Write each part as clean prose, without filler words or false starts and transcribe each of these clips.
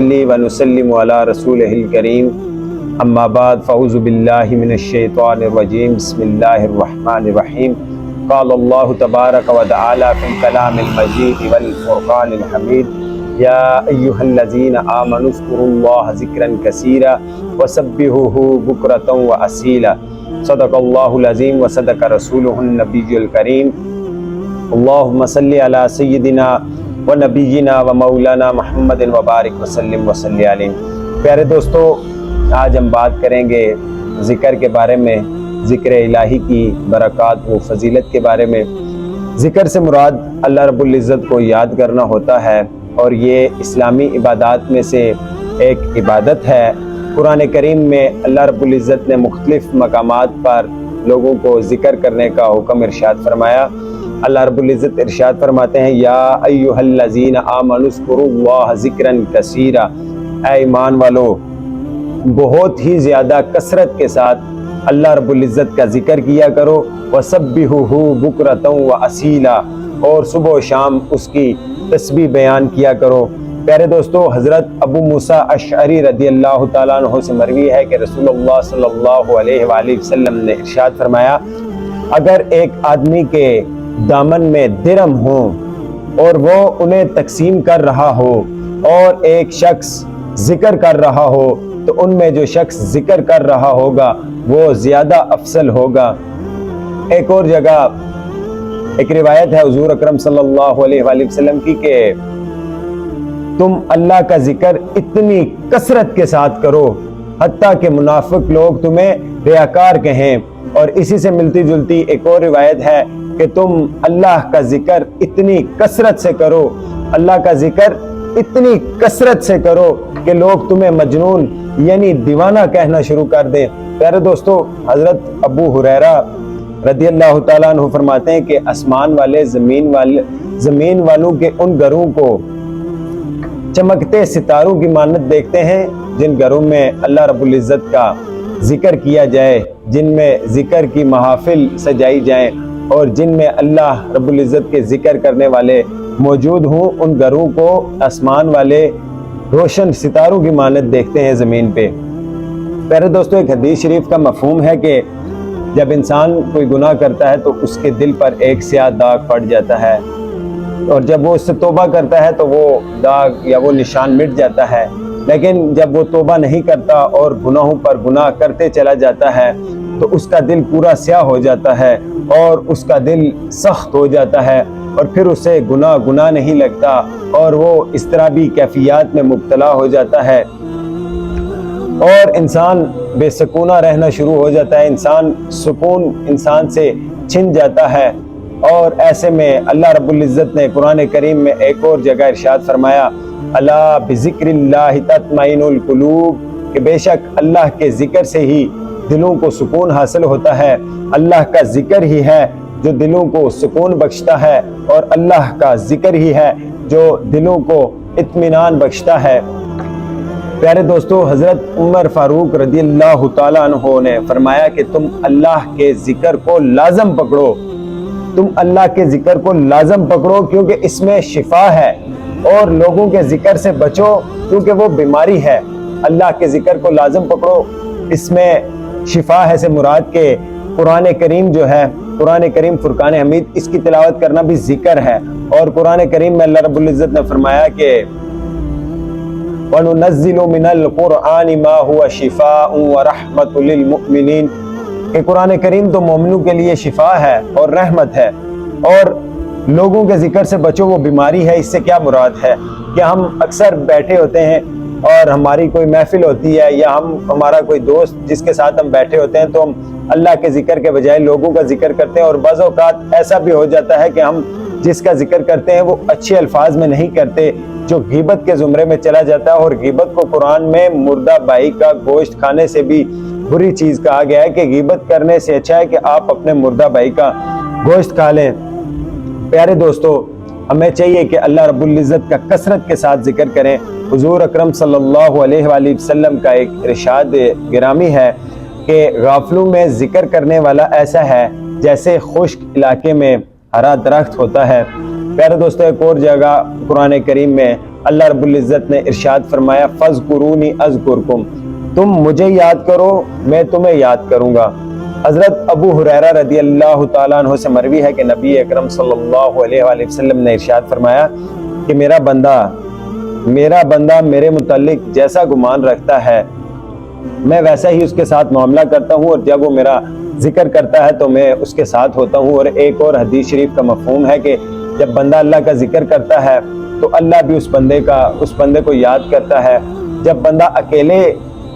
ونسلم علی رسولہ الکریم اما بعد فاعوذ باللہ من الشیطان الرجیم بسم اللہ الرحمن الرحیم قال اللہ تبارک و تعالی فی الکلام المجید والفرقان الحمید یا ایہا الذین آمنوا اذکروا اللہ ذکرا کثیرا وسبحوہ بکرۃ واصیلا صدق اللہ العظیم وصدق رسولہ النبی الکریم اللہم صلی علی سیدنا و نبینا و مولانا محمد وبارک وسلم وصلی علیہ۔ پیارے دوستو، آج ہم بات کریں گے ذکر کے بارے میں، ذکر الہی کی برکات و فضیلت کے بارے میں۔ ذکر سے مراد اللہ رب العزت کو یاد کرنا ہوتا ہے اور یہ اسلامی عبادات میں سے ایک عبادت ہے۔ قرآن کریم میں اللہ رب العزت نے مختلف مقامات پر لوگوں کو ذکر کرنے کا حکم ارشاد فرمایا۔ اللہ رب العزت ارشاد فرماتے ہیں یا ایھا الذین آمنوا اذکروا اللہ ذکرا کثیرا، اے ایمان والو بہت ہی زیادہ کثرت کے ساتھ اللہ رب العزت کا ذکر کیا کرو، وسبحوہ بکرۃ واصیلا، اور صبح و شام اس کی تسبیح بیان کیا کرو۔ پیارے دوستو، حضرت ابو موسیٰ اشعری رضی اللہ تعالیٰ عنہ سے مروی ہے کہ رسول اللہ صلی اللہ علیہ وآلہ وسلم نے ارشاد فرمایا، اگر ایک آدمی کے دامن میں درہم ہوں اور وہ انہیں تقسیم کر رہا ہو اور ایک شخص ذکر کر رہا ہو تو ان میں جو شخص ذکر کر رہا ہوگا وہ زیادہ افضل ہوگا۔ ایک اور جگہ ایک روایت ہے حضور اکرم صلی اللہ علیہ وآلہ وسلم کی کہ تم اللہ کا ذکر اتنی کثرت کے ساتھ کرو حتیٰ کہ منافق لوگ تمہیں ریاکار کہیں۔ اور اسی سے ملتی جلتی ایک اور روایت ہے کہ تم اللہ کا ذکر اتنی کثرت سے کرو، اللہ کا ذکر اتنی کثرت سے کرو کہ لوگ تمہیں مجنون یعنی دیوانہ کہنا شروع کر دیں۔ پیارے دوستو، حضرت ابو ہریرہ رضی اللہ تعالیٰ عنہ فرماتے ہیں کہ آسمان والے زمین والوں کے ان گھروں کو چمکتے ستاروں کی مانند دیکھتے ہیں جن گھروں میں اللہ رب العزت کا ذکر کیا جائے، جن میں ذکر کی محافل سجائی جائیں اور جن میں اللہ رب العزت کے ذکر کرنے والے موجود ہوں، ان گھروں کو آسمان والے روشن ستاروں کی مانند دیکھتے ہیں زمین پہ۔ پیارے دوستو، ایک حدیث شریف کا مفہوم ہے کہ جب انسان کوئی گناہ کرتا ہے تو اس کے دل پر ایک سیاہ داغ پڑ جاتا ہے، اور جب وہ اس سے توبہ کرتا ہے تو وہ داغ یا وہ نشان مٹ جاتا ہے۔ لیکن جب وہ توبہ نہیں کرتا اور گناہوں پر گناہ کرتے چلا جاتا ہے تو اس کا دل پورا سیاہ ہو جاتا ہے اور اس کا دل سخت ہو جاتا ہے، اور پھر اسے گناہ نہیں لگتا اور وہ اس طرح بھی کیفیات میں مبتلا ہو جاتا ہے اور انسان بے سکونہ رہنا شروع ہو جاتا ہے، سکون انسان سے چھن جاتا ہے۔ اور ایسے میں اللہ رب العزت نے قرآن کریم میں ایک اور جگہ ارشاد فرمایا، الا بذکر اللہ تطمئن القلوب، کہ بے شک اللہ کے ذکر سے ہی دلوں کو سکون حاصل ہوتا ہے۔ اللہ کا ذکر ہی ہے جو دلوں کو سکون بخشتا ہے، اور اللہ کا ذکر ہی ہے جو دلوں کو اطمینان بخشتا ہے۔ پیارے دوستو، حضرت عمر فاروق رضی اللہ تعالیٰ عنہ نے فرمایا کہ تم اللہ کے ذکر کو لازم پکڑو، تم اللہ کے ذکر کو لازم پکڑو کیونکہ اس میں شفا ہے، اور لوگوں کے ذکر سے بچو کیونکہ وہ بیماری ہے۔ اللہ کے ذکر کو لازم پکڑو، اس میں شفا ہے سے مراد کہ قرآن کریم جو ہے، قرآن کریم فرقان حمید، اس کی تلاوت کرنا بھی ذکر ہے۔ اور قرآن کریم میں اللہ رب العزت نے فرمایا کہ وَنُنَزِّلُ مِنَ الْقُرْآنِ مَا هُوَ شِفَاءٌ وَرَحْمَةٌ لِّلْمُؤْمِنِينَ، کہ قرآن کریم تو مومنوں کے لیے شفا ہے اور رحمت ہے، اور لوگوں کے ذکر سے بچو وہ بیماری ہے۔ اس سے کیا مراد ہے کہ ہم اکثر بیٹھے ہوتے ہیں اور ہماری کوئی محفل ہوتی ہے یا ہمارا کوئی دوست جس کے ساتھ ہم بیٹھے ہوتے ہیں تو ہم اللہ کے ذکر کے بجائے لوگوں کا ذکر کرتے ہیں، اور بعض اوقات ایسا بھی ہو جاتا ہے کہ ہم جس کا ذکر کرتے ہیں وہ اچھے الفاظ میں نہیں کرتے، جو غیبت کے زمرے میں چلا جاتا ہے۔ اور غیبت کو قرآن میں مردہ بھائی کا گوشت کھانے سے بھی بری چیز کہا گیا ہے کہ غیبت کرنے سے اچھا ہے کہ آپ اپنے مردہ بھائی کا گوشت کھا لیں۔ پیارے دوستو، ہمیں چاہیے کہ اللہ رب العزت کا کثرت کے ساتھ ذکر کریں۔ حضور اکرم صلی اللہ علیہ وآلہ وسلم کا ایک ارشاد گرامی ہے کہ غافلوں میں ذکر کرنے والا ایسا ہے جیسے خشک علاقے میں ہرا درخت ہوتا ہے۔ پیارے دوستو، ایک اور جگہ قرآن کریم میں اللہ رب العزت نے ارشاد فرمایا فَاذْكُرُونِي أَذْكُرْكُمْ، تم مجھے یاد کرو میں تمہیں یاد کروں گا۔ حضرت ابو ہریرہ رضی اللہ تعالیٰ عنہ سے مروی ہے کہ نبی اکرم صلی اللہ علیہ وآلہ وسلم نے ارشاد فرمایا کہ میرا بندہ میرے متعلق جیسا گمان رکھتا ہے میں ویسا ہی اس کے ساتھ معاملہ کرتا ہوں، اور جب وہ میرا ذکر کرتا ہے تو میں اس کے ساتھ ہوتا ہوں۔ اور ایک اور حدیث شریف کا مفہوم ہے کہ جب بندہ اللہ کا ذکر کرتا ہے تو اللہ بھی اس بندے کو یاد کرتا ہے۔ جب بندہ اکیلے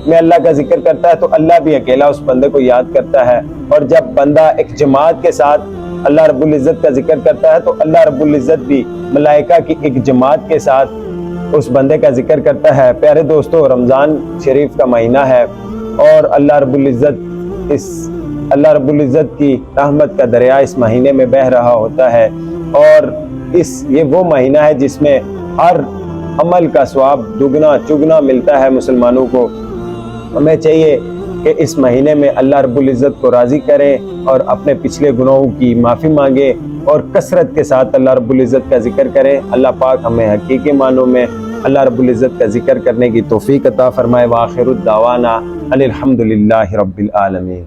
میں اللہ کا ذکر کرتا ہے تو اللہ بھی اکیلا اس بندے کو یاد کرتا ہے، اور جب بندہ ایک جماعت کے ساتھ اللہ رب العزت کا ذکر کرتا ہے تو اللہ رب العزت بھی ملائکہ کی ایک جماعت کے ساتھ اس بندے کا ذکر کرتا ہے۔ پیارے دوستو، رمضان شریف کا مہینہ ہے اور اللہ رب العزت کی رحمت کا دریا اس مہینے میں بہہ رہا ہوتا ہے، اور یہ وہ مہینہ ہے جس میں ہر عمل کا ثواب دگنا چگنا ملتا ہے مسلمانوں کو۔ ہمیں چاہیے کہ اس مہینے میں اللہ رب العزت کو راضی کریں اور اپنے پچھلے گناہوں کی معافی مانگیں اور کثرت کے ساتھ اللہ رب العزت کا ذکر کریں۔ اللہ پاک ہمیں حقیقی معنوں میں اللہ رب العزت کا ذکر کرنے کی توفیق عطا فرمائے۔ وآخر الدعوانا ان الحمد للہ رب العالمین۔